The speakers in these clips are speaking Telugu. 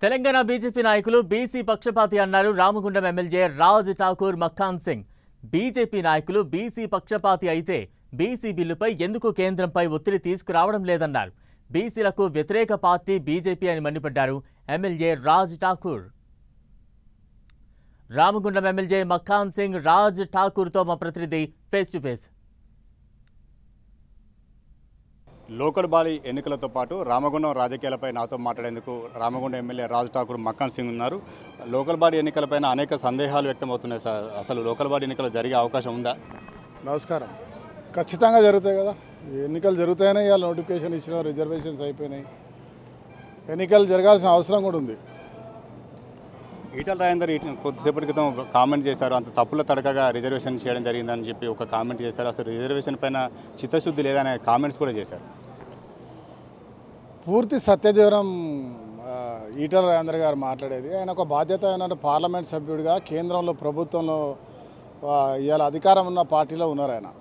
తెలంగాణ బీజేపీ నాయకులు బీసీ పక్షపాతి అన్నారు రామగుండం ఎమ్మెల్యే రాజ్ ఠాకూర్ మక్కాన్ సింగ్. బీజేపీ నాయకులు బీసీ పక్షపాతి అయితే బీసీ బిల్లుపై ఎందుకు కేంద్రంపై ఒత్తిడి తీసుకురావడం లేదన్నారు. బీసీలకు వ్యతిరేక పార్టీ బీజేపీ అని మండిపడ్డారు ఎమ్మెల్యే రాజ్ ఠాకూర్. రామగుండం ఎమ్మెల్యే మక్కాన్ సింగ్ రాజ్ ఠాకూర్తో మా ప్రతినిధి face to face. Local body ఎన్నికలతో పాటు రామగుండం రాజకీయాలపై నాతో మాట్లాడేందుకు రామగుండం ఎమ్మెల్యే రాజ్ ఠాకూర్ మక్కాన్ సింగ్ ఉన్నారు. లోకల్ బాడీ ఎన్నికలపైన అనేక సందేహాలు వ్యక్తమవుతున్నాయి సార్. అసలు లోకల్ బాడీ ఎన్నికలు జరిగే అవకాశం ఉందా? నమస్కారం. ఖచ్చితంగా జరుగుతాయి కదా, ఎన్నికలు జరుగుతాయనే ఇవాళ నోటిఫికేషన్ ఇచ్చిన, రిజర్వేషన్స్ అయిపోయినాయి, ఎన్నికలు జరగాల్సిన అవసరం కూడా ఉంది. ఈటల రాజేందర్ కొద్దిసేపటి క్రితం కామెంట్ చేశారు, అంత తప్పుల తడకగా రిజర్వేషన్ చేయడం జరిగిందని చెప్పి ఒక కామెంట్ చేశారు. అసలు రిజర్వేషన్ పైన చిత్తశుద్ధి లేదనే కామెంట్స్ కూడా చేశారు. పూర్తి సత్యదూరం ఈటల రాజేందర్ గారు మాట్లాడేది. ఆయన ఒక బాధ్యత అయిన పార్లమెంట్ సభ్యుడిగా కేంద్రంలో ప్రభుత్వంలో ఇవాళ అధికారం ఉన్న పార్టీలో ఉన్నారు. ఆయన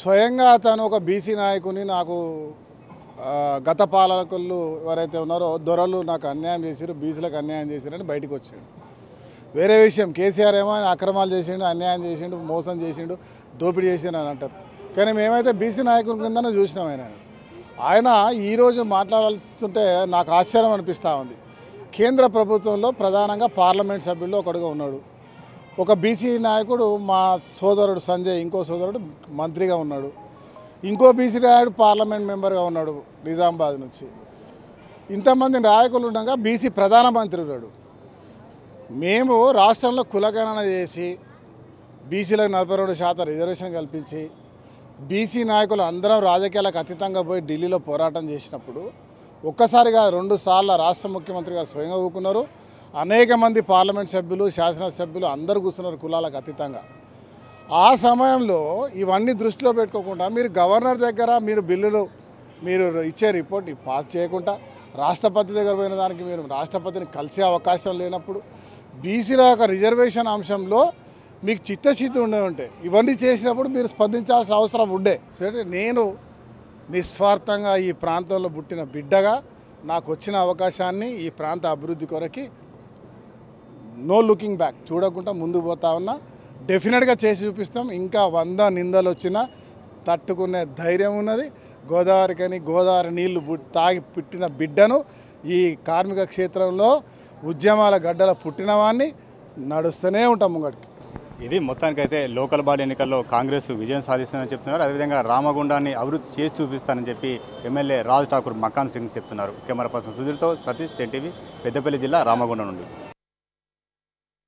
స్వయంగా తను ఒక బీసీ నాయకుని, నాకు గత పాలకులు ఎవరైతే ఉన్నారో దొరలు నాకు అన్యాయం చేశారు, బీసీలకు అన్యాయం చేశారని బయటకు వచ్చాడు. వేరే విషయం, కేసీఆర్ ఏమో ఆయన అక్రమాలు చేసిండు, అన్యాయం చేసిండు, మోసం చేసిండు, దోపిడీ చేసిండు అని అంటారు. కానీ మేమైతే బీసీ నాయకుల కిందనే చూసినాం. ఆయన ఈరోజు మాట్లాడాల్సింటే నాకు ఆశ్చర్యం అనిపిస్తూ ఉంది. కేంద్ర ప్రభుత్వంలో ప్రధానంగా పార్లమెంట్ సభ్యుల్లో ఒకడుగా ఉన్నాడు. ఒక బీసీ నాయకుడు మా సోదరుడు సంజయ్, ఇంకో సోదరుడు మంత్రిగా ఉన్నాడు, ఇంకో బీసీ నాయకుడు పార్లమెంట్ మెంబర్గా ఉన్నాడు నిజామాబాద్ నుంచి. ఇంతమంది నాయకులు ఉండగా బీసీ ప్రధానమంత్రి ఉన్నాడు. మేము రాష్ట్రంలో కులగణన చేసి బీసీలకు 42% రిజర్వేషన్ కల్పించి బీసీ నాయకులు అందరం రాజకీయాలకు అతీతంగా పోయి ఢిల్లీలో పోరాటం చేసినప్పుడు ఒక్కసారిగా 2 సార్లు రాష్ట్ర ముఖ్యమంత్రి గారు స్వయంగా ఊరుకున్నారు. అనేక మంది పార్లమెంట్ సభ్యులు, శాసనసభ్యులు అందరూ కూర్చున్నారు కులాలకు అతీతంగా. ఆ సమయంలో ఇవన్నీ దృష్టిలో పెట్టుకోకుండా మీరు గవర్నర్ దగ్గర మీరు ఇచ్చే రిపోర్ట్ని పాస్ చేయకుండా రాష్ట్రపతి దగ్గర పోయిన దానికి మీరు రాష్ట్రపతిని కలిసే అవకాశం లేనప్పుడు బీసీల యొక్క రిజర్వేషన్ అంశంలో మీకు చిత్తశుద్ధి ఉంటే ఇవన్నీ చేసినప్పుడు మీరు స్పందించాల్సిన అవసరం ఉండే. సరే, నేను నిస్వార్థంగా ఈ ప్రాంతంలో పుట్టిన బిడ్డగా నాకు వచ్చిన అవకాశాన్ని ఈ ప్రాంత అభివృద్ధి కొరకి నో లుకింగ్ బ్యాక్, చూడకుండా ముందుకు పోతా ఉన్నా. డెఫినెట్గా చేసి చూపిస్తాం. ఇంకా 100 నిందలు వచ్చినా తట్టుకునే ధైర్యం ఉన్నది. గోదావరి నీళ్లు తాగి పుట్టిన బిడ్డను, ఈ కార్మిక క్షేత్రంలో ఉద్యమాల గడ్డల పుట్టిన వాడిని, నడుస్తూనే ఉంటాం ముంగడికి. ఇది మొత్తానికైతే లోకల్ బాడీ ఎన్నికల్లో కాంగ్రెస్ విజయం సాధిస్తుందని చెప్తున్నారు. అదేవిధంగా రామగుండాన్ని అభివృద్ధి చేసి చూపిస్తానని చెప్పి ఎమ్మెల్యే రాజ్ ఠాకూర్ మక్కాన్ సింగ్ చెప్తున్నారు. కెమెరా పర్సన్ సుధీర్తో సతీష్, 10 టీవీ, పెద్దపల్లి జిల్లా రామగుండం నుండి.